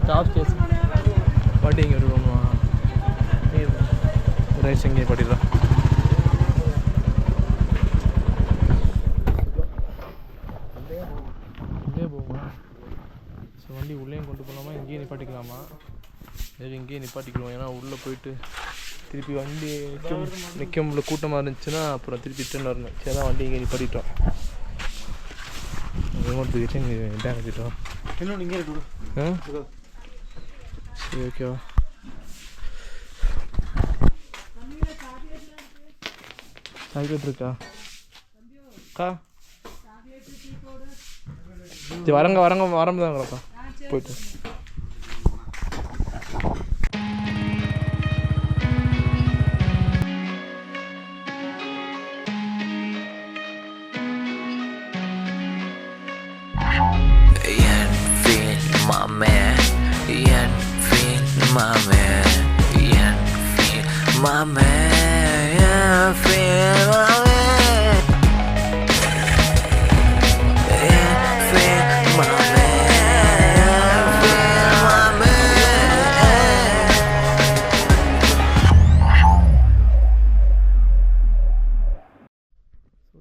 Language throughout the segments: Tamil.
ஸ்டாப் ஸ்டேஷன் பாட்டி இங்கே விடுவோமா ரைஸ் இங்கே பாட்டிடலாம். உள்ளே போகுமா? ஸோ வண்டி உள்ளேயும் கொண்டு போகலாமா இங்கேயே நிப்பாட்டிக்கலாமா? இங்கேயே நிப்பாட்டிக்கிறோம். ஏன்னா உள்ளே போயிட்டு திருப்பி வண்டி நிற்கும் உள்ள கூட்டமாக இருந்துச்சுன்னா அப்புறம் திருப்பி ரிட்டர்ன் வரணும். சரி தான் வண்டி இங்கே நிப்பாட்டிட்டோம். ரிமோட் தூக்கிட்டு இங்கே டேம் வச்சுட்டோம். இன்னும் இங்கே சரி ஓகேவா? சாக்லேட் இருக்கா அக்கா? சரி வரம்தாங்களாக்கா போயிட்டு.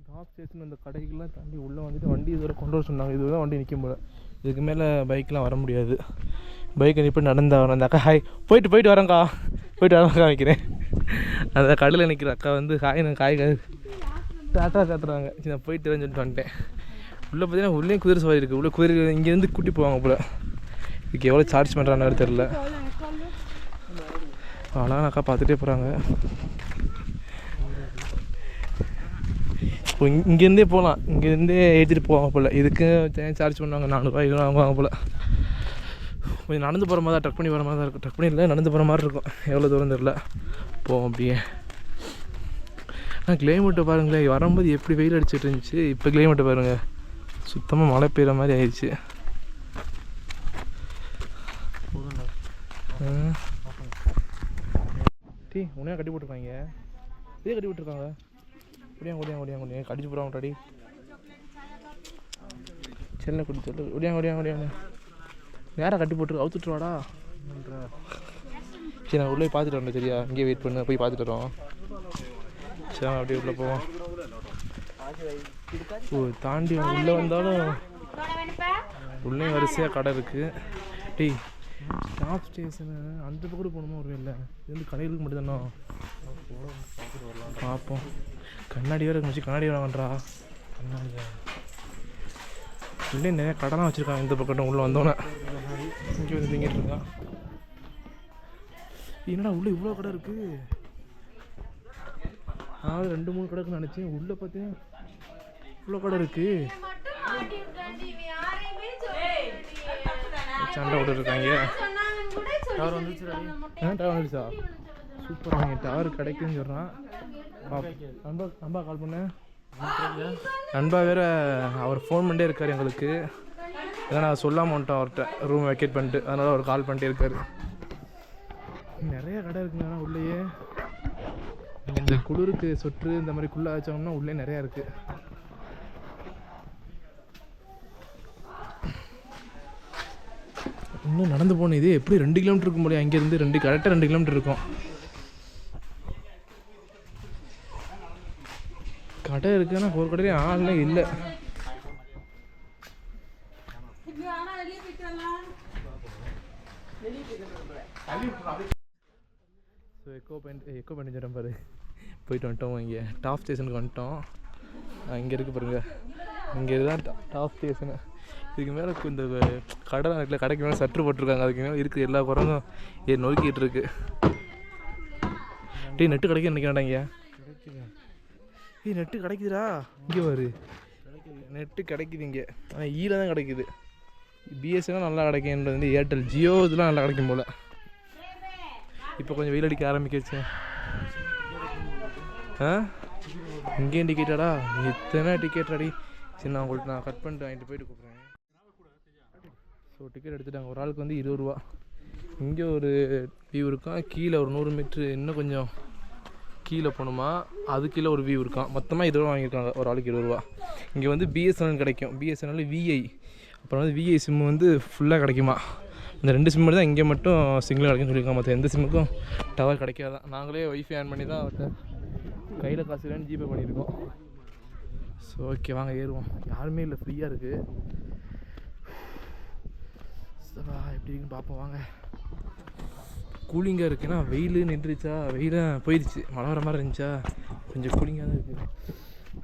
டாப் ஸ்டேஷன் அந்த கடைக்கெல்லாம் தாண்டி உள்ளே வந்துட்டு வண்டி இதுவரை கொண்டு வர சொன்னாங்க. இதுவரை வண்டி நிற்கும் போல. இதுக்கு மேலே பைக்கெலாம் வர முடியாது. பைக்கை நிற்பி நடந்தா வரேன். அந்த அக்கா ஹாய் போயிட்டு வரேங்க்கா வைக்கிறேன். அந்த கடையில் நிற்கிற அக்கா வந்து காய் டாட்டா காத்துறாங்க. சரி நான் போயிட்டு வரேன்னு சொல்லிட்டு வந்துட்டேன். உள்ளே பார்த்தீங்கன்னா உள்ளே குதிரை சவாரி இருக்குது. உள்ளே குதிரை இங்கேருந்து கூட்டி போவாங்க போல். இதுக்கு எவ்வளோ சார்ஜ் பண்ணுறான்னு தெரில. அழகான அக்கா பார்த்துட்டே போகிறாங்க. இப்போ இங்கேருந்தே போகலாம். இங்கேருந்தே ஏற்றிட்டு போவாங்க போல். இதுக்கு சார்ஜ் பண்ணுவாங்க 4 ரூபாய் வாங்குவாங்க போல். கொஞ்சம் நடந்து போகிற மாதிரி தான், ட்ரக் பண்ணி போகிற மாதிரி தான் இருக்கும். ட்ரக் பண்ணி இல்லை நடந்து போகிற மாதிரி இருக்கும். எவ்வளோ தூரம் தெரில. போவோம் அப்படியே. ஆனால் கிளைமேட்டை பாருங்களேன். வரும்போது எப்படி வெயில் அடிச்சுட்டு இருந்துச்சு. இப்போ கிளைமேட்டை பாருங்கள் சுத்தமாக மழை பெய்கிற மாதிரி ஆயிடுச்சு. உன்னையா கட்டி போட்டிருக்காங்க. இதே கட்டி விட்டுருக்காங்க. ஒடியாங்க கடிச்சு போகிறாங்க டாடி. செல்ல குடி சொல்லு. ஒடியாங்க நேராக கட்டி போட்டு அவுத்துட்டுருவாடா. சரி நான் உள்ளே பார்த்துட்டு வரேன். சரியா இங்கே வெயிட் பண்ணு. போய் பார்த்துட்டு வரோம். சரி அப்படியே உள்ளே போவோம். தாண்டி உள்ளே வந்தாலும் உள்ளே வரிசையாக கடை இருக்குது. டேய் ஸ்டாப் ஸ்டேஷனு அந்த பக்கம் போகணுமா? ஒரு இல்லை இது வந்து கடைகளுக்கு மட்டும்தானோ பார்ப்போம். கண்ணாடி வேறு இருந்துச்சு. கண்ணாடி வேணான்றா. கண்ணாடி உள்ளே நிறைய கடைலாம் வச்சுருக்காங்க. இந்த பக்கம் உள்ளே வந்தோன்னே இங்கே வந்து திங்கிட்டு இருக்கான். என்னடா உள்ளே இவ்வளோ கடை இருக்குது. அதாவது 2-3 கடை இருக்குன்னு நினச்சேன். உள்ளே பார்த்தீங்கன்னா இவ்வளோ கடை இருக்குது. சண்டை விட்டுருக்காங்க. டவர் வந்துடுச்சா? சூப்பராக வாங்க. டவர் கிடைக்குன்னு சொல்கிறான். நண்பா கால் பண்ணேன். நண்பா வேறு அவர் ஃபோன் பண்ணிட்டே இருக்கார் எங்களுக்கு. ஏன்னா நான் சொல்லாமல் வந்துட்டோம் அவர்கிட்ட ரூம் வெக்கேட் பண்ணிட்டு. அதனால் அவர் கால் பண்ணிட்டே இருக்கார். நிறைய கடை இருக்குங்க. ஆனால் உள்ளேயே இந்த குளிருக்கு சொற்று இந்த மாதிரி குள்ளே வச்சோம்னா உள்ளே நிறையா இருக்குது. இன்னும் நடந்து போகணும். இது எப்படி 2 கிலோமீட்டர் இருக்கும் போல. அங்கேருந்து கரெக்டாக 2 கிலோமீட்டர் இருக்கும். கடை இருக்குன்னா ஒரு கடையிலே ஆளே இல்லை. ஸோ எக்கோ பாயிண்ட் சொல்கிறேன் பாரு. போயிட்டு வந்துட்டோம். இங்கே டாப் ஸ்டேஷனுக்கு வந்துட்டோம். இங்கே இருக்குது பாருங்க. இங்கே தான் டாப் ஸ்டேஷனு. இதுக்கு மேலே இந்த கடை இருக்குல்ல, கடைக்கு மேலே சற்று போட்டிருக்காங்க. அதுக்கு மேலே இருக்குது எல்லா குரங்கும் நொறுக்கிட்டு இருக்கு. டீ நெட்டு கிடைக்க நினைக்கிறாண்டா. இங்கே நெட்டு கிடைக்குதுடா. இங்கே வரு நெட்டு கிடைக்குது இங்கே. ஆனால் ஈல தான் கிடைக்குது. பிஎஸ்என்எல் நல்லா கிடைக்குன்றது வந்து ஏர்டெல் ஜியோ இதெல்லாம் நல்லா கிடைக்கும் போல். இப்போ கொஞ்சம் வெயில் அடிக்க ஆரம்பிக்கிச்சு. இங்கேயும் டிக்கெட்டாடா? இத்தனை டிக்கெட் அடி. சரி நான் உங்களுக்கு நான் கட் பண்ணிட்டு வாங்கிட்டு போயிட்டு கூப்பிட்றேன். ஸோ டிக்கெட் எடுத்துட்டாங்க. ஒரு ஆளுக்கு வந்து 20 ரூபா. இங்கே ஒரு வியூ இருக்கான். கீழே ஒரு 100 மீட்ரு இன்னும் கொஞ்சம் கீழே போகணுமா, அது கீழே ஒரு வியூ இருக்கான். மொத்தமாக 20 ரூபா வாங்கியிருக்காங்க. ஒரு ஆளுக்கு 20 ரூபா. இங்கே வந்து பிஎஸ்என்எல் கிடைக்கும். BSNL VI. அப்புறம் வந்து விஐ சிம்மு வந்து ஃபுல்லாக கிடைக்குமா. இந்த 2 சிம் தான் இங்கே மட்டும் சிங்கிள் கிடைக்குன்னு சொல்லியிருக்காங்க. மற்ற எந்த சிம்முக்கும் டவர் கிடைக்காதான். நாங்களே ஒய்ஃபை ஆன் பண்ணி தான் அவர்கிட்ட கையில் காசு இல்லைன்னு ஜிபே பண்ணியிருக்கோம். ஸோ ஓகே வாங்க ஏறுவோம். யாருமே இல்லை, ஃப்ரீயாக இருக்குது. எப்படி இருக்குன்னு பார்ப்போம் வாங்க. கூலிங்காக இருக்குன்னா வெயில் நின்றுச்சா, வெயிலாக போயிடுச்சு, மழை வர மாதிரி இருந்துச்சா, கொஞ்சம் கூலிங்காக தான் இருக்குது.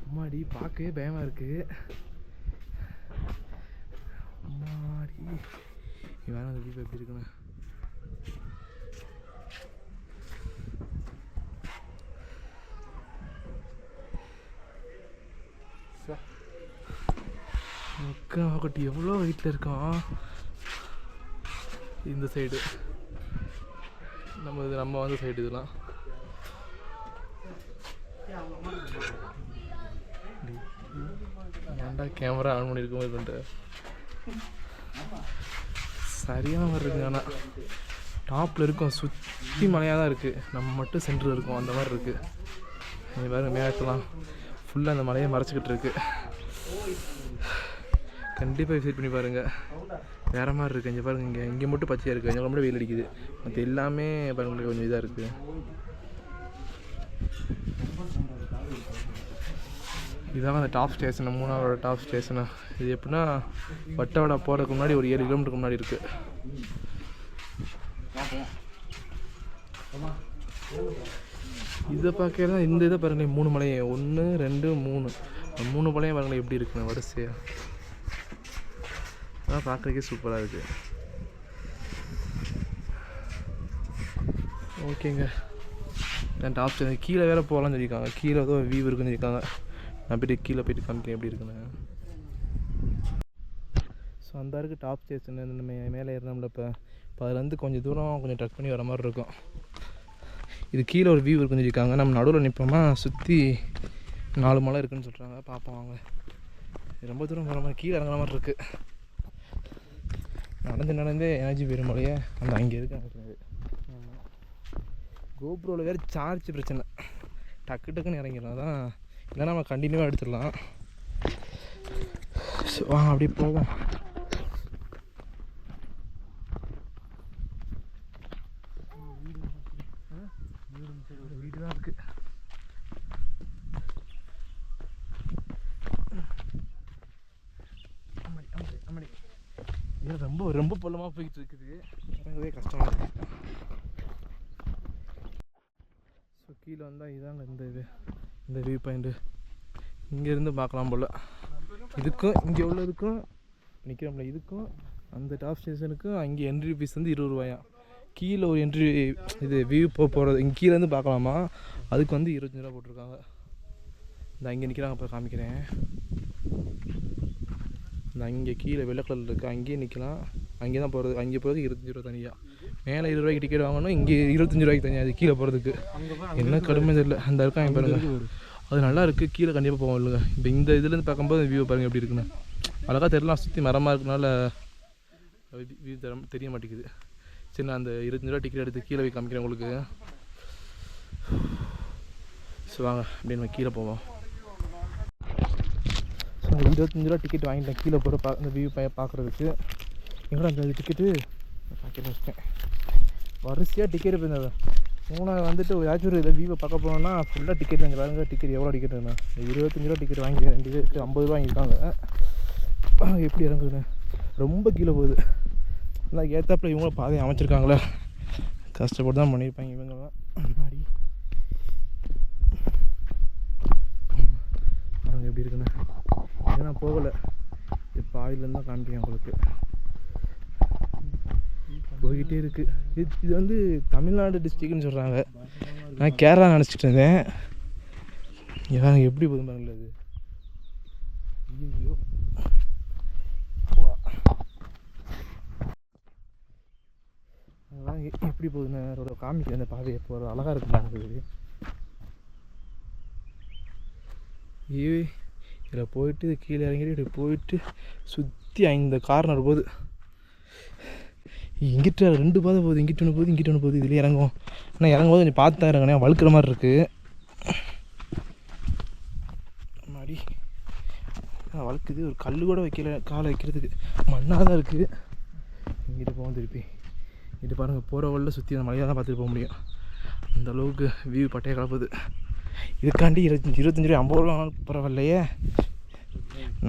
அம்மாடி பார்க்கவே பயமாக இருக்குது. அம்மாடி வேணா அந்த வீடு எப்படி இருக்குண்ணே. முக்காக்கட்டி எவ்வளோ வெயிட்டில் இருக்கான். இந்த சைடு நம்ம வந்து சைடு இதெல்லாம் ஏன்டா கேமரா ஆன் பண்ணியிருக்கோம் இது பண்ணிட்டு சரியான மாதிரி இருக்குது. ஆனால் டாப்பில் இருக்கும், சுற்றி மலையாக தான் இருக்குது, நம்ம மட்டும் சென்டரில் இருக்கும் அந்த மாதிரி இருக்குது. நீங்கள் பாருங்கள் மேகத்தெல்லாம் ஃபுல்லாக அந்த மலையை மறைச்சிக்கிட்டு இருக்குது. கண்டிப்பாக விசிட் பண்ணி பாருங்கள், வேறு மாதிரி இருக்குது. இங்கே பாருங்கள், இங்கே மட்டும் பச்சையாக இருக்குது, இங்கே மட்டும் வெயில் அடிக்குது, மற்ற எல்லாமே பாருங்கள் கொஞ்சம் இதாக இருக்குது. இதாங்க அந்த டாப் ஸ்டேஷனு, 3ஆவது டாப் ஸ்டேஷனு. இது எப்படின்னா வட்டவடா போகிறதுக்கு முன்னாடி ஒரு 7 கிலோமீட்டருக்கு முன்னாடி இருக்குது. இதை பார்க்கலாம். இந்த இதை பாருங்களேன், 3 மலையை 1 2 3 3 மலையும் பாருங்களேன் எப்படி இருக்குண்ணே வரிசையாக. அதான் பார்க்குறதுக்கே சூப்பராக இருக்குது. ஓகேங்க, நான் டாப் ஸ்டேஷன் கீழே வேறு போகலான்னு சொல்லியிருக்காங்க. கீழே ஏதோ வியூ இருக்குன்னு சொல்லியிருக்காங்க. நான் போய்ட்டு கீழே போய்ட்டு காமிக்கிறேன் எப்படி இருக்குன்னு. ஸோ அந்த இருக்குது டாப் ஸ்டேஷன். இந்த மேலே ஏறினோம்ல இப்போ அதுலேருந்து கொஞ்சம் தூரம் கொஞ்சம் டச் பண்ணி வர மாதிரி இருக்கும். இது கீழே ஒரு வியூ இருக்குன்னு சொல்லியிருக்காங்க. நம்ம நடுவில் நிற்போமா, சுற்றி 4 மலை இருக்குதுன்னு சொல்கிறாங்க. பார்ப்போம் வாங்க. ரொம்ப தூரம் போகிற மாதிரி, கீழே இறங்குற மாதிரி இருக்குது. நடந்தே எனர்ஜி போயிடும் மலையே. அந்த அங்கே இருக்கு எனக்கு. கோப்ரோவில் வேறு சார்ஜ் பிரச்சனை, டக்குன்னு இறங்கிடலாம். அதான் இல்லைன்னா நம்ம கண்டினியூவாக எடுத்துடலாம். ஸோ அப்படியே போவோம். வீடு தான் இருக்குது. ரொம்ப ரொம்ப பள்ளமாக போய்கிட்டு இருக்குது, இறங்கவே கஷ்டமாக இருக்குது. ஸோ கீழே வந்தால் இதாங்க இந்த வியூ பாயிண்ட்டு. இங்கேருந்து பார்க்கலாம் போல். இதுக்கும் இங்கே உள்ளதுக்கும் நிற்கிறோம்ல, இதுக்கும் அந்த டாப் ஸ்டேஷனுக்கும் அங்கே என்ட்ரி ஃபீஸ் வந்து 20 ரூபாயா. கீழே ஒரு என்ட்ரி இது வியூ போகிறது இங்கே கீழேருந்து பார்க்கலாமா, அதுக்கு வந்து 25 ரூபா போட்டிருக்காங்க. இந்த அங்கே நிற்கிறாங்க, இப்போ காமிக்கிறேன். இந்த அங்கே கீழே வெள்ளை கலரில் இருக்குது, அங்கேயே நிற்கலாம். அங்கே தான் போகிறது, அங்கே போகிறதுக்கு 25 ரூபா தனியாக. மேலே 20 ரூபாய்க்கு டிக்கெட் வாங்கணும், இங்கே 25 ரூபாய்க்கு தனியாக. அது கீழே போகிறதுக்கு என்ன கடுமை தெரியல. அந்த இருக்காங்க பாருங்கள், அது நல்லா இருக்குது. கீழே கண்டிப்பாக போவோம் இல்லைங்க. இப்போ இந்த இதுலேருந்து பார்க்கும்போது வியூ பாருங்கள் எப்படி இருக்குன்னு. அழகாக தெரியலாம், சுற்றி மரமாக இருக்கனால வியூ தெரிய மாட்டேங்குது. சரி, நான் அந்த 25 ரூபா டிக்கெட் எடுத்து கீழே போய் காமிக்கிறேன் உங்களுக்கு. ஸோ வாங்க அப்படி நம்ம கீழே போவோம். ஸோ 25 ரூபா டிக்கெட் வாங்கிட்டேன் கீழே போகிற அந்த வியூ பார்க்குறதுக்கு. எங்கூட அந்த டிக்கெட்டு பார்க்க வச்சிட்டேன். வரிசையாக டிக்கெட் போயிருந்தது. 3 வந்துட்டு ஏதாச்சும் ஒரு இதை வியூவை பார்க்க போனோம்னா ஃபுல்லாக டிக்கெட் வாங்கி பாருங்க. டிக்கெட் எவ்வளோ டிக்கெட்டுண்ணா, 25 ரூபா டிக்கெட் வாங்கி 2 பேருக்கு 50 ரூபா வாங்கியிருக்காங்க. எப்படி இறங்குதுண்ணே, ரொம்ப கீழே போகுது. ஆனால் ஏற்றாப்புல இவங்களும் பாதையை அமைச்சிருக்காங்களே, கஷ்டப்பட்டு தான் பண்ணியிருப்பாங்க இவங்கெல்லாம். மாடி அவங்க எப்படி இருக்குண்ணே, ஏன்னா போகலை. இப்போ ஆயிலேருந்து தான் காமிப்பேன் உங்களுக்கு. போய்கிட்டே இருக்குது. இது வந்து தமிழ்நாடு டிஸ்ட்ரிக்ட்னு சொல்கிறாங்க. நான் கேரளா நினச்சிட்டு இருந்தேன். ஏன் எப்படி போதும் பாருங்களா அது. ஐயோ, அதெல்லாம் எப்படி போகுதுன்னு அதோட காமிக்க அந்த பாதையை போகிறது அழகாக இருக்குல்ல. இதில் போயிட்டு கீழே இறங்கிட்டு இப்படி போயிட்டு சுற்றி இந்த கார்னர் போகுது. இங்கிட்ட 2 பாதை போகுது, இங்கிட்ட ஒன்று போகுது, இங்கிட்ட ஒன்று போகுது. இதில் இறங்குவோம். ஆனால் இறங்கும்போது கொஞ்சம் பார்த்து தான் இறங்கினேன், வழுக்கிற மாதிரி இருக்குது. மாடி வழுக்குது, ஒரு கல் கூட வைக்கல காலை வைக்கிறதுக்கு, மண்ணாக தான் இருக்குது. இங்கிட்டு போவோம் திருப்பி. இங்கிட்டு பாருங்கள், போகிற வழியில் சுற்றி அந்த மலையாக தான் பார்த்துட்டு போக முடியும். அந்த அளவுக்கு வியூ பட்டையை கலப்புது. இதுக்காண்டி 25 ரூபா 50 ரூபா பரவாயில்லையே.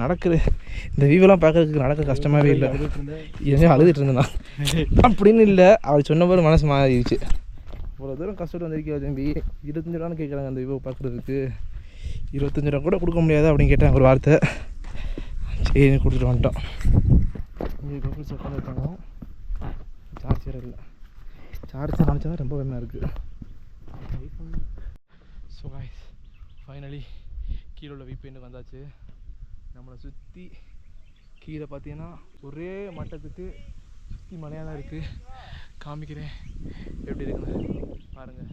நடக்குது இந்த வியூவெல்லாம் பார்க்கறதுக்கு நடக்க கஷ்டமாகவே இல்லை. எதுவும் அழுதுட்டு இருந்தேண்ணா அப்படின்னு இல்லை, அவர் சொன்ன போது மனசு மாறிடுச்சு. இவ்வளோ தூரம் கஷ்டப்பட்டு வந்திருக்கா தம்பி, 25 ரூபான்னு கேட்குறாங்க அந்த வியூவை பார்க்குறதுக்கு. 25 ரூபா கூட கொடுக்க முடியாது அப்படின்னு கேட்டேன் ஒரு வார்த்தை. சரி கொடுத்துட்டு வந்துட்டோம். இங்கே கோகுல்ஸ் உட்காந்துருக்காங்க. சார்ஜ் வேறு இல்லை. சார்ஜ் நினச்சா தான் ரொம்ப வேகமாக இருக்குது. ஸோ காய்ஸ், ஃபைனலி கீழே உள்ள வியூ பாயிண்ட்டுக்கு வந்தாச்சு. நம்மளை சுற்றி கீழே பார்த்தீங்கன்னா ஒரே மட்டத்துக்கு சுற்றி மலையாக தான் இருக்குது. காமிக்கிறேன் எப்படி இருக்குன்னு பாருங்கள்.